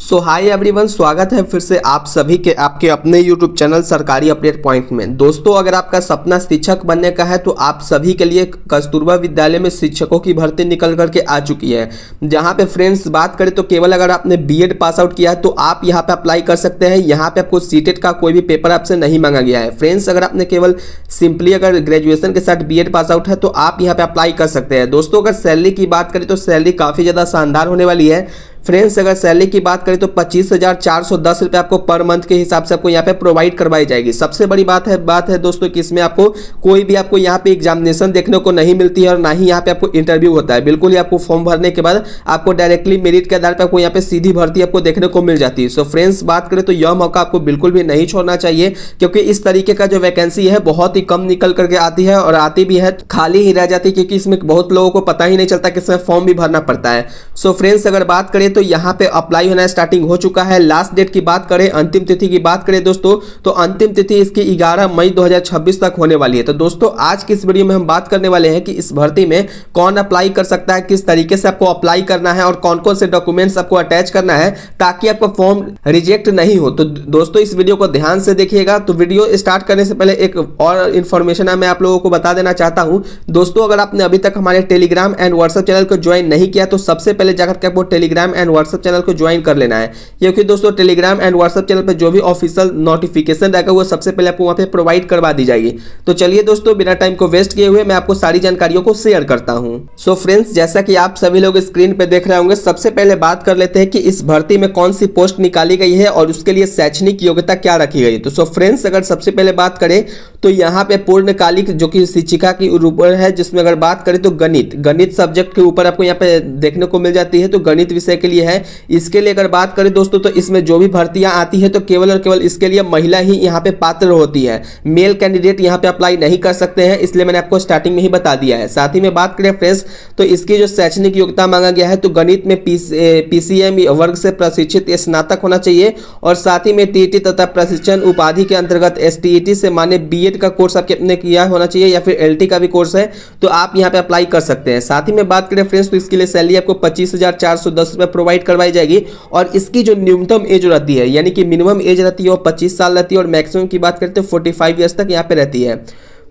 सो hi everyone, स्वागत है फिर से आप सभी के आपके अपने यूट्यूब चैनल सरकारी अपडेट पॉइंट में। दोस्तों, अगर आपका सपना शिक्षक बनने का है तो आप सभी के लिए कस्तूरबा विद्यालय में शिक्षकों की भर्ती निकल करके आ चुकी है। जहां पे फ्रेंड्स बात करें तो केवल अगर आपने बीएड पास आउट किया है तो आप यहां पे अप्लाई कर सकते हैं। यहां पे आपको सीटेट का कोई भी पेपर आपसे नहीं मांगा गया है। फ्रेंड्स, अगर आपने केवल सिंपली अगर ग्रेजुएशन के साथ बीएड पास आउट है तो आप यहां पे अप्लाई कर सकते हैं। दोस्तों, अगर सैलरी की बात करें तो सैलरी काफ़ी ज़्यादा शानदार होने वाली है। फ्रेंड्स, अगर सैलरी की बात करें तो 25,410 रुपये आपको पर मंथ के हिसाब से आपको यहाँ पे प्रोवाइड करवाई जाएगी। सबसे बड़ी बात है दोस्तों कि इसमें आपको कोई भी आपको यहाँ पे एग्जामिनेशन देखने को नहीं मिलती है और ना ही यहाँ पे आपको इंटरव्यू होता है। बिल्कुल ही आपको फॉर्म भरने के बाद आपको डायरेक्टली मेरिट के आधार पर आपको यहाँ पे सीधी भर्ती आपको देखने को मिल जाती है। सो फ्रेंड्स, बात करें तो यह मौका आपको बिल्कुल भी नहीं छोड़ना चाहिए, क्योंकि इस तरीके का जो वैकेंसी है बहुत ही कम निकल करके आती है और आती भी है खाली ही रह जाती है, क्योंकि इसमें बहुत लोगों को पता ही नहीं चलता कि इसमें फॉर्म भी भरना पड़ता है। सो फ्रेंड्स, अगर बात करें तो यहाँ पे अप्लाई होना स्टार्टिंग हो चुका है। लास्ट डेट की बात करें, अंतिम तिथि की बात करें दोस्तों, तो अंतिम तिथि इसकी 11 मई 2026 तक होने वाली है। तो दोस्तों, आज की इस वीडियो में हम बात करने वाले हैं कि इस भर्ती में कौन अप्लाई कर सकता है, किस तरीके से आपको अप्लाई करना है और कौन कौन से डॉक्यूमेंट्स आपको अटैच करना है ताकि आपका फॉर्म रिजेक्ट नहीं हो। तो दोस्तों, इस वीडियो को ध्यान से देखिएगा। तो वीडियो स्टार्ट करने से पहले एक और इन्फॉर्मेशन है मैं आप लोगों को बता देना चाहता हूं। दोस्तों, अगर आपने अभी तक हमारे टेलीग्राम एंड व्हाट्सएप चैनल को ज्वाइन नहीं किया तो सबसे पहले जाकर के आपको टेलीग्राम एंड व्हाट्सएप चैनल को ज्वाइन कर लेना है, क्योंकि दोस्तों टेलीग्राम एंड व्हाट्सएप चैनल पर जो भी ऑफिशियल नोटिफिकेशन रहेगा वो सबसे पहले आपको वहां पे प्रोवाइड करवा दी जाएगी। तो चलिए दोस्तों, बिना टाइम को वेस्ट किए हुए मैं आपको सारी जानकारियों को शेयर करता हूं। सो फ्रेंड्स, जैसा कि आप सभी लोग स्क्रीन पे देख रहे होंगे, सबसे पहले बात कर लेते हैं कि इस भर्ती में कौन सी पोस्ट निकाली गई है और उसके लिए शैक्षणिक योग्यता क्या रखी गई है। तो सो फ्रेंड्स, अगर सबसे पहले बात करें तो यहाँ पे पूर्णकालिक जो कि शिक्षिका की ऊपर है, जिसमें अगर बात करें तो गणित सब्जेक्ट के ऊपर आपको यहाँ पे देखने को मिल जाती है, तो गणित विषय के लिए है। इसके लिए अगर बात करें दोस्तों तो इसमें जो भी भर्तियां आती है तो केवल और केवल इसके लिए महिला ही यहाँ पे पात्र होती है। मेल कैंडिडेट यहाँ पे अप्लाई नहीं कर सकते हैं, इसलिए मैंने आपको स्टार्टिंग में ही बता दिया है। साथ ही में बात करें फ्रेंड्स, तो इसकी जो शैक्षणिक योग्यता मांगा गया है तो गणित में पीसीएम वर्ग से प्रशिक्षित स्नातक होना चाहिए और साथ ही में टीईटी तथा प्रशिक्षण उपाधि के अंतर्गत एसटीईटी से माने बीएड का कोर्स आपने किया होना चाहिए या फिर एलटी का भी कोर्स है तो आप यहाँ पे अप्लाई कर सकते हैं। साथ ही में बात करें फ्रेंड्स, तो इसके लिए सैलरी आपको 25,410 रुपये प्रोवाइड करवाई जाएगी और इसकी जो न्यूनतम एज रहती है, यानी कि मिनिमम एज रहती है वो 25 साल रहती है और मैक्सिमम की बात करते हैं 45 ईयर्स तक यहाँ पे रहती है।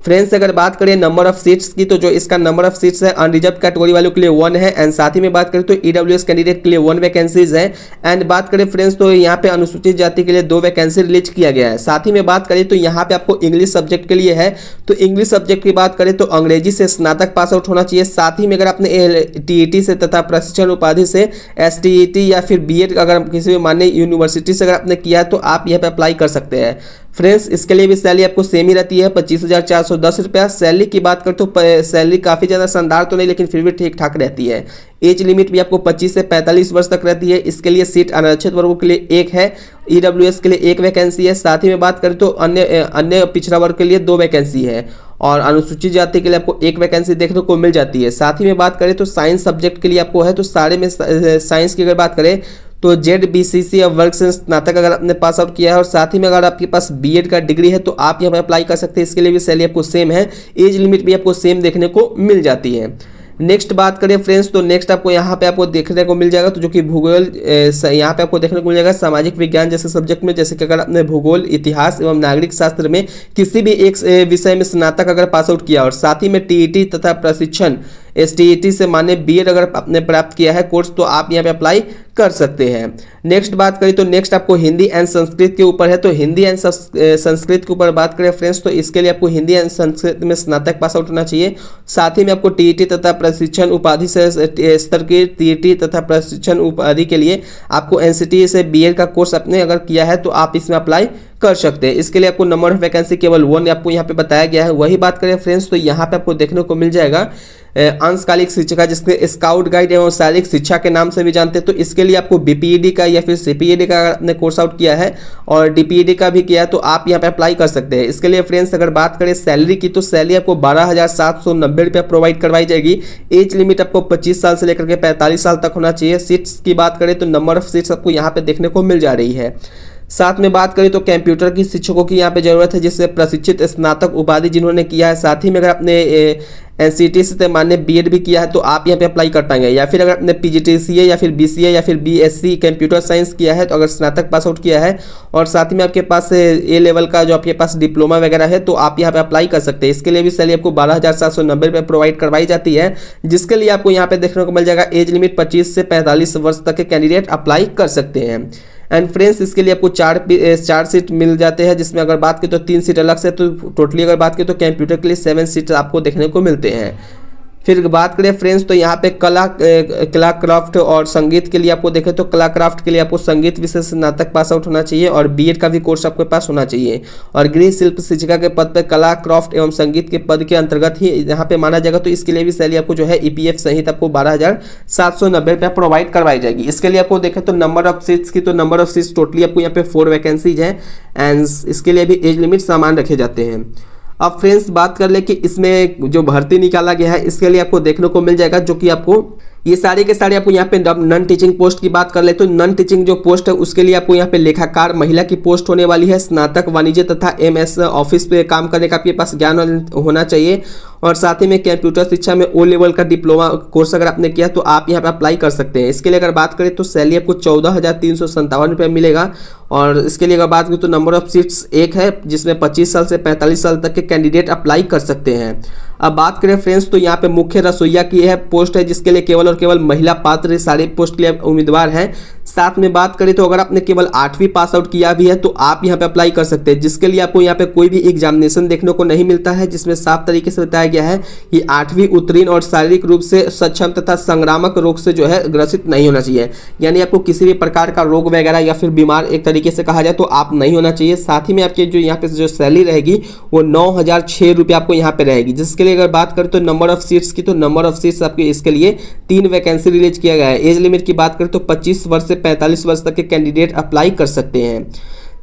फ्रेंड्स, अगर बात करें नंबर ऑफ सीट्स की, तो जो इसका नंबर ऑफ सीट्स है अनरिजर्व कैटेगरी वालों के लिए 1 है एंड साथ ही में बात करें तो ईडब्ल्यूएस कैंडिडेट के लिए 1 वैकेंसीज है एंड बात करें फ्रेंड्स तो यहाँ पे अनुसूचित जाति के लिए 2 वैकेंसी रिलीज किया गया है। साथ ही में बात करें तो यहाँ पे आपको इंग्लिश सब्जेक्ट के लिए है, तो इंग्लिश सब्जेक्ट की बात करें तो अंग्रेजी से स्नातक पास आउट होना चाहिए। साथ ही में अगर आपने टीईटी से तथा प्रशिक्षण उपाधि से एसटीईटी या फिर बीएड अगर किसी भी मान्य यूनिवर्सिटी से अगर आपने किया है तो आप यहाँ पे अप्लाई कर सकते हैं। फ्रेंड्स, इसके लिए भी सैलरी आपको सेम ही रहती है 25,410 रुपया। सैलरी की बात करें तो सैलरी काफ़ी ज़्यादा शानदार तो नहीं, लेकिन फिर भी ठीक ठाक रहती है। एज लिमिट भी आपको 25 से 45 वर्ष तक रहती है। इसके लिए सीट अनारक्षित वर्गों के लिए 1 है, ईडब्ल्यूएस के लिए 1 वैकेंसी है। साथ ही में बात करें तो अन्य पिछड़ा वर्ग के लिए 2 वैकेंसी है और अनुसूचित जाति के लिए आपको 1 वैकेंसी देखने को मिल जाती है। साथ ही में बात करें तो साइंस सब्जेक्ट के लिए आपको है, तो सारे में साइंस की अगर बात करें तो जेडबीसीसी वर्ग से स्नातक अगर आपने पास आउट किया है और साथ ही में अगर आपके पास बीएड का डिग्री है तो आप यहाँ पर अप्लाई कर सकते हैं। इसके लिए भी सैलरी आपको सेम है, एज लिमिट भी आपको सेम देखने को मिल जाती है। नेक्स्ट बात करें फ्रेंड्स, तो नेक्स्ट आपको यहाँ पे आपको देखने को मिल जाएगा तो जो कि भूगोल, यहाँ पे आपको देखने को मिल जाएगा सामाजिक विज्ञान जैसे सब्जेक्ट में, जैसे कि अगर आपने भूगोल, इतिहास एवं नागरिक शास्त्र में किसी भी एक विषय में स्नातक अगर पास आउट किया और साथ ही में टीईटी तथा प्रशिक्षण एसटीईटी से माने बीएड अगर आपने प्राप्त किया है कोर्स तो आप यहाँ पे अप्लाई कर सकते हैं। नेक्स्ट बात करें तो नेक्स्ट आपको हिंदी एंड संस्कृत के ऊपर है, तो हिंदी एंड संस्कृत के ऊपर बात करें फ्रेंड्स तो इसके लिए आपको हिंदी एंड संस्कृत में स्नातक पास आउट होना चाहिए। साथ ही में आपको टीईटी तथा प्रशिक्षण उपाधि से स्तर की टीईटी तथा प्रशिक्षण उपाधि के लिए आपको एनसीटीई से बीएड का कोर्स आपने अगर किया है तो आप इसमें अप्लाई कर सकते हैं। इसके लिए आपको नंबर ऑफ वैकेंसी केवल 1 आपको यहाँ पे बताया गया है। वही बात करें फ्रेंड्स तो यहाँ पे आपको देखने को मिल जाएगा अंशकालिक शिक्षिका, जिसके स्काउट गाइड एवं शारीरिक शिक्षा के नाम से भी जानते हैं, तो इसके लिए आपको बीपीईडी का या फिर सीपीईडी का अगर आपने कोर्स आउट किया है और डीपीईडी का भी किया है तो आप यहाँ पे अप्लाई कर सकते हैं। इसके लिए फ्रेंड्स अगर बात करें सैलरी की, तो सैलरी आपको 12,790 रुपया प्रोवाइड करवाई जाएगी। एज लिमिट आपको 25 साल से लेकर के 45 साल तक होना चाहिए। सीट्स की बात करें तो नंबर ऑफ सीट्स आपको यहाँ पे देखने को मिल जा रही है। साथ में बात करें तो कंप्यूटर की शिक्षकों की यहाँ पे जरूरत है, जिससे प्रशिक्षित स्नातक उपाधि जिन्होंने किया है। साथ ही में अगर आपने एनसीटी से मान्य बीएड भी किया है तो आप यहाँ पे अप्लाई कर पाएंगे, या फिर अगर आपने पीजीटीसीए या फिर बीसीए या फिर बीएससी कंप्यूटर साइंस किया है तो अगर स्नातक पास आउट किया है और साथ ही में आपके पास ए लेवल का जो आपके पास डिप्लोमा वगैरह है तो आप यहाँ पे अप्लाई कर सकते हैं। इसके लिए भी सैलरी आपको 12,790 रुपये प्रोवाइड करवाई जाती है, जिसके लिए आपको यहाँ पे देखने को मिल जाएगा एज लिमिट 25 से 45 वर्ष तक के कैंडिडेट अप्लाई कर सकते हैं। एंड फ्रेंड्स इसके लिए आपको चार सीट मिल जाते हैं, जिसमें अगर बात करें तो 3 सीट अलग से, तो टोटली अगर बात करें तो कंप्यूटर के लिए 7 सीट आपको देखने को मिलते हैं। फिर बात करें फ्रेंड्स तो यहाँ पे कला क्राफ्ट और संगीत के लिए आपको देखें तो कला क्राफ्ट के लिए आपको संगीत विषय स्नातक पास आउट होना चाहिए और बीएड का भी कोर्स आपके पास होना चाहिए। और गृह शिल्प शिक्षिका के पद पर कला क्राफ्ट एवं संगीत के पद के अंतर्गत ही यहाँ पे माना जाएगा, तो इसके लिए भी सैलरी आपको जो है ईपीएफ सहित आपको 12,790 रुपये प्रोवाइड करवाई जाएगी। इसके लिए आपको देखें तो नंबर ऑफ सीट्स की, तो नंबर ऑफ सीट्स टोटली आपको यहाँ पे 4 वैकेंसीज हैं एंड इसके लिए भी एज लिमिट समान रखे जाते हैं। अब फ्रेंड्स बात कर ले कि इसमें जो भर्ती निकाला गया है इसके लिए आपको देखने को मिल जाएगा, जो कि आपको ये सारे के सारे आपको यहाँ पे नॉन टीचिंग पोस्ट की बात कर ले तो नॉन टीचिंग जो पोस्ट है उसके लिए आपको यहाँ पे लेखाकार महिला की पोस्ट होने वाली है। स्नातक वाणिज्य तथा एमएस ऑफिस पे काम करने का आपके पास ज्ञान होना चाहिए और साथ ही में कंप्यूटर शिक्षा में ओ लेवल का डिप्लोमा कोर्स अगर आपने किया तो आप यहाँ पे अप्लाई कर सकते हैं। इसके लिए अगर बात करें तो सैलरी आपको 14,357 रुपये मिलेगा और इसके लिए अगर बात करें तो नंबर ऑफ सीट्स 1 है, जिसमें 25 साल से 45 साल तक के कैंडिडेट अप्लाई कर सकते हैं। अब बात करें फ्रेंड्स तो यहाँ पे मुख्य रसोइया की यह पोस्ट है, जिसके लिए केवल और केवल महिला पात्र सारे पोस्ट के लिए उम्मीदवार हैं। साथ में बात करें तो अगर आपने केवल 8वीं पास आउट किया भी है तो आप यहाँ पे अप्लाई कर सकते हैं, जिसके लिए आपको यहाँ पे कोई भी एग्जामिनेशन देखने को नहीं मिलता है, जिसमें साफ तरीके से बताया गया है कि 8वीं उत्तीर्ण और शारीरिक रूप से सक्षम तथा संक्रामक रोग से जो है ग्रसित नहीं होना चाहिए, यानी आपको किसी भी प्रकार का रोग वगैरह या फिर बीमार एक तरीके से कहा जाए तो आप नहीं होना चाहिए। साथ ही में आपकी जो यहाँ पे जो सैलरी रहेगी वो 9,006 रुपये आपको यहाँ पे रहेगी। जिसके लिए अगर बात करें तो नंबर ऑफ सीट्स की, तो नंबर ऑफ सीट्स आपके इसके लिए 3 वैकेंसी रिलीज किया गया है। एज लिमिट की बात करें तो 25 वर्ष से 45 वर्ष तक के कैंडिडेट अप्लाई कर सकते हैं।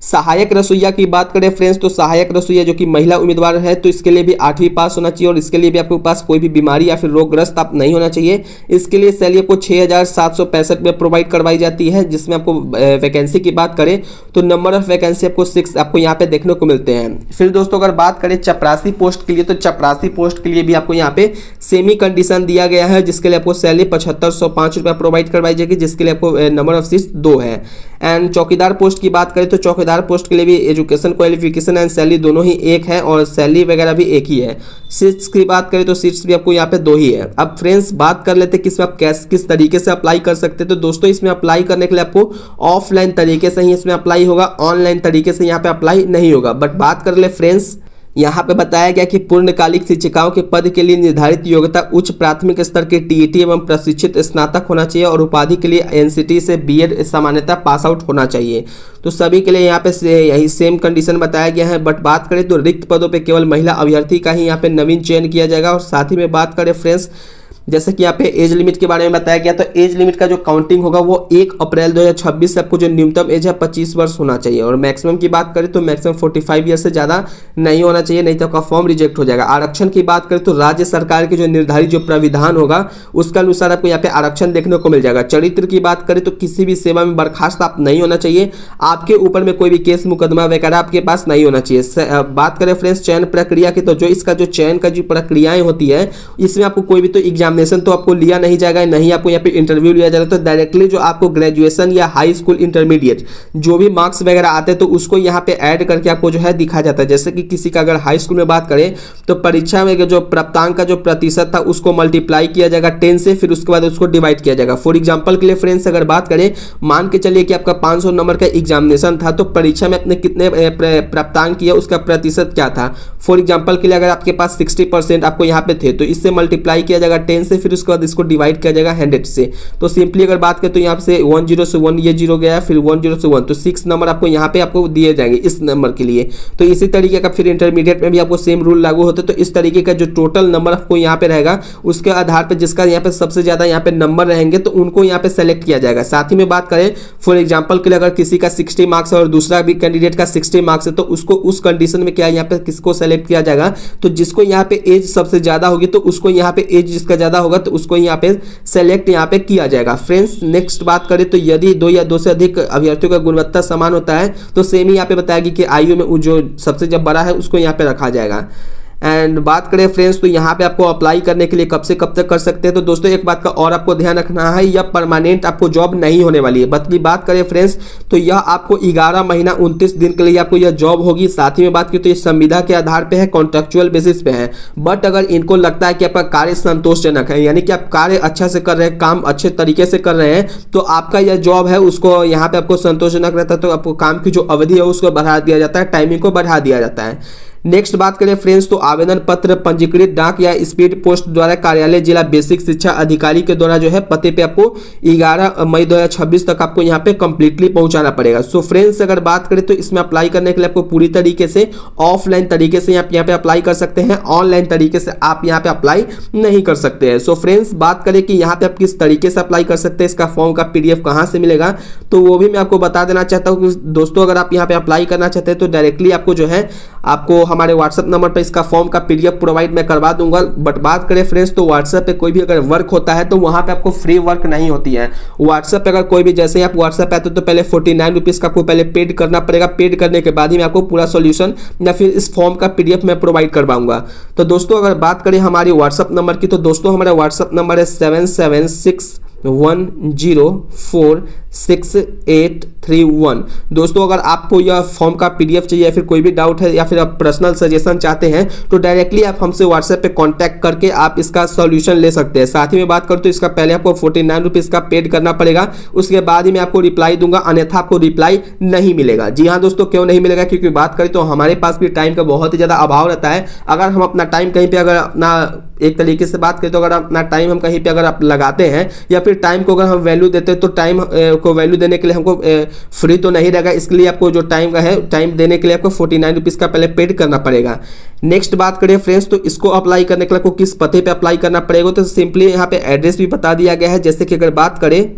सहायक रसोइया की बात करें फ्रेंड्स तो सहायक रसोइया जो कि महिला उम्मीदवार है तो इसके लिए भी 8वीं पास होना चाहिए और इसके लिए भी आपके पास कोई भी बीमारी या फिर रोगग्रस्त आप नहीं होना चाहिए। इसके लिए सैलरी आपको 6,765 में प्रोवाइड करवाई जाती है, जिसमें आपको वैकेंसी की बात करें तो नंबर ऑफ वैकेंसी आपको 6 आपको यहाँ पे देखने को मिलते हैं। फिर दोस्तों अगर बात करें चपरासी पोस्ट के लिए तो चपरासी पोस्ट के लिए भी आपको यहाँ पे सेमी कंडीशन दिया गया है, जिसके लिए आपको सैलरी 7,505 रुपये प्रोवाइड करवाई जाएगी, जिसके लिए आपको नंबर ऑफ सीट्स 2 है। एंड चौकीदार पोस्ट की बात करें तो चौकीदार पोस्ट के लिए भी एजुकेशन क्वालिफिकेशन एंड सैलरी दोनों ही एक है और सैलरी वगैरह भी एक ही है। सीट्स की बात करें तो सीट्स भी आपको यहाँ पे 2 ही है। अब फ्रेंड्स बात कर लेते हैं कि इसमें आप किस तरीके से अप्लाई कर सकते हैं। तो दोस्तों इसमें अप्लाई करने के लिए आपको ऑफलाइन तरीके से ही इसमें अप्लाई होगा, ऑनलाइन तरीके से यहाँ पे अप्लाई नहीं होगा। बट बात कर ले फ्रेंड्स यहाँ पे बताया गया कि पूर्णकालिक शिक्षिकाओं के पद के लिए निर्धारित योग्यता उच्च प्राथमिक स्तर के टीईटी एवं प्रशिक्षित स्नातक होना चाहिए और उपाधि के लिए एनसीटी से बीएड सामान्यतः पास आउट होना चाहिए। तो सभी के लिए यहाँ पे यही सेम कंडीशन बताया गया है। बट बात करें तो रिक्त पदों पे केवल महिला अभ्यर्थी का ही यहाँ पे नवीन चयन किया जाएगा। और साथ ही में बात करें फ्रेंड्स जैसे कि यहाँ पे एज लिमिट के बारे में बताया गया, तो एज लिमिट का जो काउंटिंग होगा वो 1 अप्रैल 2026 से आपको जो न्यूनतम एज है 25 वर्ष होना चाहिए और मैक्सिमम की बात करें तो मैक्सिमम 45 ईयर से ज़्यादा नहीं होना चाहिए, नहीं तो आपका फॉर्म रिजेक्ट हो जाएगा। आरक्षण की बात करें तो राज्य सरकार के जो निर्धारित जो प्राविधान होगा उसके अनुसार आपको यहाँ पे आरक्षण देखने को मिल जाएगा। चरित्र की बात करें तो किसी भी सेवा में बर्खास्त आप नहीं होना चाहिए, आपके ऊपर में कोई भी केस मुकदमा वगैरह आपके पास नहीं होना चाहिए। बात करें फ्रेंड्स चयन प्रक्रिया की, तो जो इसका जो चयन का जो प्रक्रियाएं होती है इसमें आपको कोई भी तो एग्जामिनेशन तो आपको लिया नहीं जाएगा, नहीं आपको यहाँ पे इंटरव्यू लिया जाएगा। तो डायरेक्टली जो आपको ग्रेजुएशन या हाई स्कूल इंटरमीडिएट जो भी मार्क्स वगैरह आते हैं तो उसको यहाँ पे ऐड करके आपको जो है दिखा जाता है। जैसे कि किसी का अगर हाई स्कूल में बात करें तो परीक्षा में जो प्राप्तांक का जो प्रतिशत था उसको मल्टीप्लाई किया जाएगा 10 से, फिर उसके बाद उसको डिवाइड किया जाएगा। फॉर एग्जाम्पल के लिए फ्रेंड्स अगर बात करें, मान के चलिए कि आपका 500 नंबर का एग्जामिनेशन था तो परीक्षा में अपने कितने प्राप्तांक किया उसका प्रतिशत क्या था। फॉर एग्जाम्पल के लिए अगर आपके पास 60% आपको यहाँ पे थे तो इससे मल्टीप्लाई किया जाएगा 10 से, फिर उसके बाद इसको डिवाइड किया जाएगा 100 से। तो सिंपली अगर बात करें तो यहाँ से 10 से 1 ये 0 गया, फिर 10 से 1 तो 6 नंबर आपको यहाँ पे आपको दिए जाएंगे इस नंबर के लिए। तो इसी तरीके का फिर इंटरमीडिएट में भी आपको सेम रूल लागू होते हैं। तो इस तरीके का जो टोटल नंबर आपको यहाँ पे रहेगा उसके आधार पर जिसका यहाँ पे सबसे ज्यादा यहाँ पे नंबर रहेंगे तो उनको यहाँ पे सेलेक्ट किया जाएगा। साथ ही में बात करें फॉर एग्जाम्पल के लिए अगर किसी का 60 मार्क्स है और दूसरा भी कैंडिडेट का 60 मार्क्स है तो उसको उस कंडीशन में क्या यहाँ पे किसको सेलेक्ट किया जाएगा, तो जिसको यहाँ पे एज सबसे ज्यादा होगी तो उसको यहाँ पे एज जिसका ज्यादा ज़्यादा होगा तो उसको यहाँ पे सेलेक्ट यहाँ पे किया जाएगा। फ्रेंड्स नेक्स्ट बात करें तो यदि 2 या 2 से अधिक अभ्यर्थियों का गुणवत्ता समान होता है तो सेम ही यहाँ पे बताएगी कि आयु में जो सबसे जब बड़ा है उसको यहाँ पे रखा जाएगा। एंड बात करें फ्रेंड्स तो यहाँ पे आपको अप्लाई करने के लिए कब से कब तक कर सकते हैं, तो दोस्तों एक बात का और आपको ध्यान रखना है, यह परमानेंट आपको जॉब नहीं होने वाली है। बल्कि बात करें फ्रेंड्स तो यह आपको 11 महीना 29 दिन के लिए आपको यह जॉब होगी। साथ ही में बात की तो ये संविदा के आधार पे है, कॉन्ट्रेक्चुअल बेसिस पे है। बट अगर इनको लगता है कि आपका कार्य संतोषजनक है, यानी कि आप कार्य अच्छा से कर रहे हैं, काम अच्छे तरीके से कर रहे हैं, तो आपका यह जॉब है उसको यहाँ पे आपको संतोषजनक रहता है तो आपको काम की जो अवधि है उसको बढ़ा दिया जाता है, टाइमिंग को बढ़ा दिया जाता है। नेक्स्ट बात करें फ्रेंड्स तो आवेदन पत्र पंजीकृत डाक या स्पीड पोस्ट द्वारा कार्यालय जिला बेसिक शिक्षा अधिकारी के द्वारा जो है पते पे आपको 11 मई 2026 तक आपको यहाँ पे कंप्लीटली पहुंचाना पड़ेगा। सो फ्रेंड्स अगर बात करें तो इसमें अप्लाई करने के लिए आपको पूरी तरीके से ऑफलाइन तरीके से आप यहाँ पे अप्लाई कर सकते हैं, ऑनलाइन तरीके से आप यहाँ पे अप्लाई नहीं कर सकते हैं। सो फ्रेंड्स बात करें कि यहाँ पे आप किस तरीके से अप्लाई कर सकते हैं, इसका फॉर्म का PDF कहाँ से मिलेगा, तो वो भी मैं आपको बता देना चाहता हूँ कि दोस्तों अगर आप यहाँ पे अप्लाई करना चाहते हैं तो डायरेक्टली आपको जो है आपको हमारे व्हाट्सएप नंबर पर इसका फॉर्म का PDF प्रोवाइड मैं करवा दूंगा। बट बात करें फ्रेंड्स तो व्हाट्सएप पे कोई भी अगर वर्क होता है तो वहां पे आपको फ्री वर्क नहीं होती है। व्हाट्सएप पे अगर कोई भी जैसे ही आप व्हाट्सएप पे आते हो तो पहले 49 रुपीज़ का आपको पहले पेड करना पड़ेगा। पेड करने के बाद ही मैं आपको पूरा सोल्यूशन या फिर इस फॉर्म का PDF मैं प्रोवाइड करवाऊंगा। तो दोस्तों अगर बात करें हमारी व्हाट्सएप नंबर की तो दोस्तों हमारा व्हाट्सएप नंबर है 7761046831। दोस्तों अगर आपको यह फॉर्म का PDF चाहिए या फिर कोई भी डाउट है या फिर आप पर्सनल सजेशन चाहते हैं तो डायरेक्टली आप हमसे व्हाट्सएप पे कांटेक्ट करके आप इसका सॉल्यूशन ले सकते हैं। साथ ही में बात करूँ तो इसका पहले आपको 49 रुपीज़ का पेड करना पड़ेगा, उसके बाद ही मैं आपको रिप्लाई दूंगा, अन्यथा आपको रिप्लाई नहीं मिलेगा। जी हाँ दोस्तों, क्यों नहीं मिलेगा, क्योंकि बात करें तो हमारे पास भी टाइम का बहुत ही ज़्यादा अभाव रहता है। अगर हम अपना टाइम कहीं पर अगर अपना एक तरीके से बात करें तो अगर अपना टाइम हम कहीं पे अगर आप लगाते हैं या फिर टाइम को अगर हम वैल्यू देते हैं तो टाइम को वैल्यू देने के लिए हमको फ्री तो नहीं रहेगा। इसके लिए आपको जो टाइम का है, टाइम देने के लिए आपको 49 रुपीज़ का पहले पेड करना पड़ेगा। नेक्स्ट बात करें फ्रेंड्स तो इसको अप्लाई करने के लिए आपको किस पते पे अप्लाई करना पड़ेगा, तो सिंपली यहाँ पे एड्रेस भी बता दिया गया है। जैसे कि अगर बात करें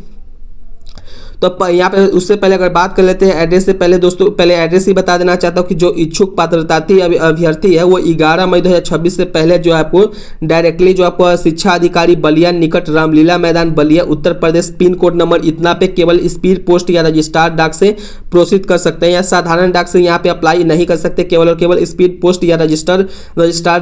तो यहाँ पे उससे पहले अगर बात कर लेते हैं एड्रेस से पहले, दोस्तों पहले एड्रेस ही बता देना चाहता हूँ कि जो इच्छुक पात्रतार्थी अभ्यर्थी है वो 11 मई 2026 से पहले जो है आपको डायरेक्टली जो आपको शिक्षा अधिकारी बलिया निकट रामलीला मैदान Ballia Uttar Pradesh pin code number इतना पे केवल स्पीड पोस्ट या रजिस्टर्ड डाक से प्रोसीड कर सकते हैं या साधारण डाक से यहाँ पे अप्लाई नहीं कर सकते। केवल और केवल स्पीड पोस्ट या रजिस्टर्ड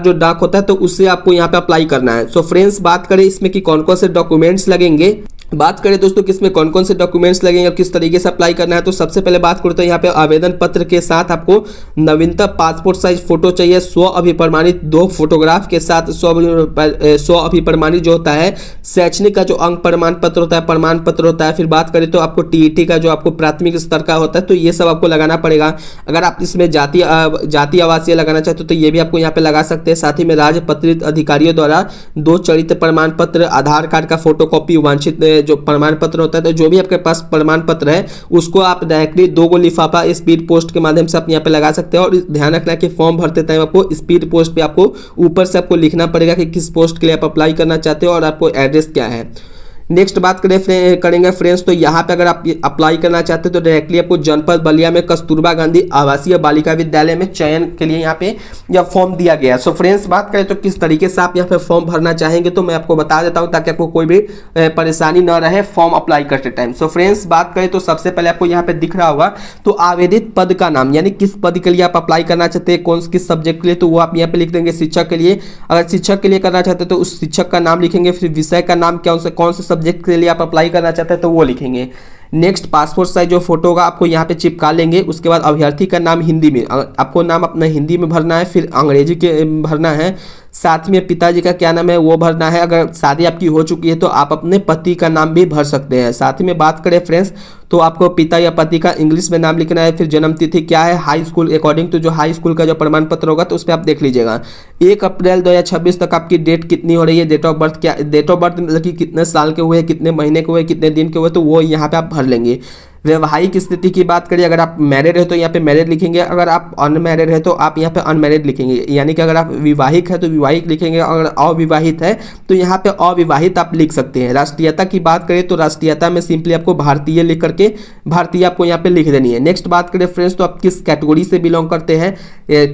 जो डाक होता है तो उससे आपको यहाँ पे अप्लाई करना है। सो फ्रेंड्स बात करें इसमें कि कौन कौन से डॉक्यूमेंट्स लगेंगे, बात करें दोस्तों किसमें कौन कौन से डॉक्यूमेंट्स लगेंगे और किस तरीके से अप्लाई करना है, तो सबसे पहले बात करूँ तो यहाँ पे आवेदन पत्र के साथ आपको नवीनतम पासपोर्ट साइज फोटो चाहिए, 100 अभिप्रमाणित 2 फोटोग्राफ के साथ 100 अभिप्रमाणित जो होता है शैक्षणिक का जो अंक प्रमाण पत्र होता है, प्रमाण पत्र होता है। फिर बात करें तो आपको TET का जो आपको प्राथमिक स्तर का होता है तो ये सब आपको लगाना पड़ेगा। अगर आप इसमें जाति आवासीय लगाना चाहते हो तो ये भी आपको यहाँ पे लगा सकते हैं। साथ ही में राजपत्रित अधिकारियों द्वारा 2 चरित्र प्रमाण पत्र, आधार कार्ड का फोटोकॉपी, वांछित जो प्रमाण पत्र होता है तो जो भी आपके पास प्रमाण पत्र है उसको आप डायरेक्टली 2 लिफाफा स्पीड पोस्ट के माध्यम से आप यहाँ पे लगा सकते हैं। और ध्यान रखना कि फॉर्म भरते टाइम आपको स्पीड पोस्ट पे आपको ऊपर से आपको लिखना पड़ेगा कि किस पोस्ट के लिए आप अप्लाई करना चाहते हो और आपको एड्रेस क्या है। नेक्स्ट बात करेंगे फ्रेंड्स तो यहाँ पे अगर आप अप्लाई करना चाहते हो तो डायरेक्टली आपको जनपद बलिया में कस्तूरबा गांधी आवासीय बालिका विद्यालय में चयन के लिए यहाँ पे यह फॉर्म दिया गया है। सो फ्रेंड्स बात करें तो किस तरीके से आप यहाँ पे फॉर्म भरना चाहेंगे तो मैं आपको बता देता हूँ ताकि आपको कोई भी परेशानी न रहे फॉर्म अप्लाई करते टाइम। सो फ्रेंड्स बात करें तो सबसे पहले आपको यहाँ पे दिख रहा होगा तो आवेदित पद का नाम, यानी किस पद के लिए आप अप्लाई करना चाहते हैं, कौन किस सब्जेक्ट के लिए, तो वो आप यहाँ पे लिख देंगे शिक्षक के लिए। अगर शिक्षक के लिए करना चाहते हैं तो उस शिक्षक का नाम लिखेंगे, फिर विषय का नाम कौन से सब्जेक्ट के लिए आप अप्लाई करना चाहते हैं तो वो लिखेंगे। नेक्स्ट पासपोर्ट साइज जो फोटो होगा आपको यहाँ पे चिपका लेंगे। उसके बाद अभ्यर्थी का नाम हिंदी में, आपको नाम अपना हिंदी में भरना है, फिर अंग्रेजी के भरना है। साथ में पिताजी का क्या नाम है वो भरना है। अगर शादी आपकी हो चुकी है तो आप अपने पति का नाम भी भर सकते हैं। साथ में बात करें फ्रेंड्स तो आपको पिता या पति का इंग्लिश में नाम लिखना है। फिर जन्म तिथि क्या है, हाई स्कूल अकॉर्डिंग टू जो हाई स्कूल का जो प्रमाण पत्र होगा तो उस पर आप देख लीजिएगा। 1 अप्रैल 2026 तक आपकी डेट कितनी हो रही है, डेट ऑफ बर्थ क्या, डेट ऑफ बर्थ मतलब कि कितने साल के हुए, कितने महीने के हुए, कितने दिन के हुए, तो वो यहाँ पे आप भर लेंगे। वैवाहिक स्थिति की बात करें, अगर आप मैरिड है तो यहाँ पे मैरिड लिखेंगे, अगर आप अनमैरिड है तो आप यहाँ पे अनमैरिड लिखेंगे, यानी कि अगर आप विवाहिक है तो विवाहिक लिखेंगे, अगर अविवाहित है तो यहाँ पे अविवाहित आप लिख सकते हैं। राष्ट्रीयता की बात करें तो राष्ट्रीयता में सिंपली आपको भारतीय लिख करके भारतीय आपको यहाँ पे लिख देनी है। नेक्स्ट बात करें फ्रेंड्स तो आप किस कैटेगरी से बिलोंग करते हैं,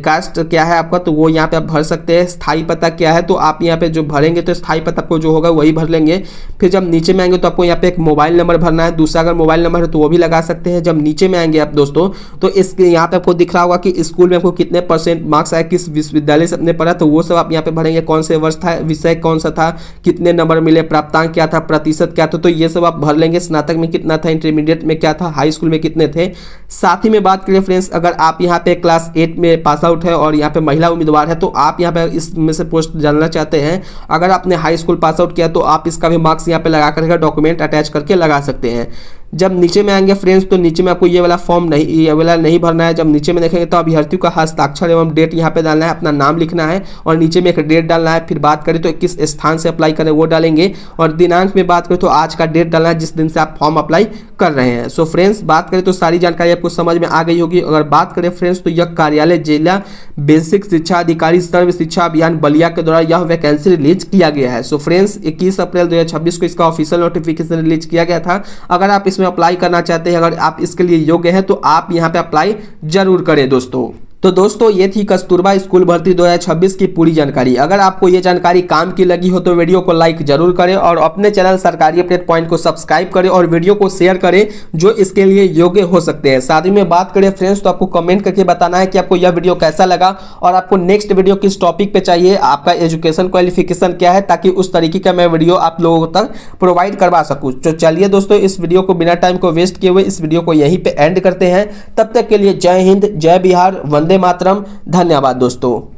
कास्ट क्या है आपका, तो वो यहाँ पे आप भर सकते हैं। स्थायी पता क्या है, तो आप यहाँ पे जो भरेंगे तो स्थायी पता आपको जो होगा वही भर लेंगे। फिर जब नीचे में आएंगे तो आपको यहाँ पे एक मोबाइल नंबर भरना है, दूसरा अगर मोबाइल नंबर है तो वो भी लगा सकते हैं। जब नीचे में आएंगे आप दोस्तों तो इसके यहाँ पे आपको दिख रहा होगा कि स्कूल में आपको कितने % मार्क्स आए, किस विश्वविद्यालय से अपने पढ़ा, तो वो सब आप यहाँ पे भरेंगे। कौन से वर्ष था, विषय कौन सा था, कितने नंबर मिले, प्राप्तांक क्या था, प्रतिशत क्या था, तो ये सब आप भर लेंगे। स्नातक में कितना था, इंटरमीडिएट में क्या था, हाई स्कूल में कितने थे। साथ ही में बात करें फ्रेंड्स, अगर आप यहाँ पे क्लास 8 में पास आउट है और यहाँ पे महिला उम्मीदवार है तो आप यहाँ पे इसमें से पोस्ट डालना चाहते हैं, अगर आपने हाई स्कूल पास आउट किया तो आप इसका भी मार्क्स यहाँ पे लगा करके डॉक्यूमेंट अटैच करके लगा सकते हैं। जब नीचे में आएंगे फ्रेंड्स तो नीचे में आपको ये वाला फॉर्म नहीं, ये वाला नहीं भरना है। जब नीचे में देखेंगे तो अभ्यर्थियों का हस्ताक्षर एवं डेट यहाँ पे डालना है, अपना नाम लिखना है और नीचे में एक डेट डालना है। फिर बात करें तो किस स्थान से अप्लाई करें वो डालेंगे और दिनांक में बात करें तो आज का डेट डालना है जिस दिन से आप फॉर्म अप्लाई कर रहे हैं। सो फ्रेंड्स बात करें तो सारी जानकारी आपको समझ में आ गई होगी। अगर बात करें फ्रेंड्स तो यह कार्यालय जिला बेसिक शिक्षा अधिकारी सर्व शिक्षा अभियान बलिया के द्वारा यह वैकेंसी रिलीज किया गया है। सो फ्रेंड्स 21 अप्रैल 2026 को इसका ऑफिशियल नोटिफिकेशन रिलीज किया गया था। अगर आप इसमें अप्लाई करना चाहते हैं, अगर आप इसके लिए योग्य हैं तो आप यहां पे अप्लाई जरूर करें दोस्तों। तो दोस्तों ये थी कस्तूरबा स्कूल भर्ती 2026 की पूरी जानकारी। अगर आपको ये जानकारी काम की लगी हो तो वीडियो को लाइक जरूर करें और अपने चैनल सरकारी अपडेट पॉइंट को सब्सक्राइब करें और वीडियो को शेयर करें जो इसके लिए योग्य हो सकते हैं। साथ ही में बात करें फ्रेंड्स तो आपको कमेंट करके बताना है कि आपको यह वीडियो कैसा लगा और आपको नेक्स्ट वीडियो किस टॉपिक पे चाहिए, आपका एजुकेशन क्वालिफिकेशन क्या है, ताकि उस तरीके का मैं वीडियो आप लोगों तक प्रोवाइड करवा सकूँ। तो चलिए दोस्तों इस वीडियो को बिना टाइम को वेस्ट किए हुए इस वीडियो को यहीं पे एंड करते हैं। तब तक के लिए जय हिंद, जय बिहार, वंदे मातरम। धन्यवाद दोस्तों।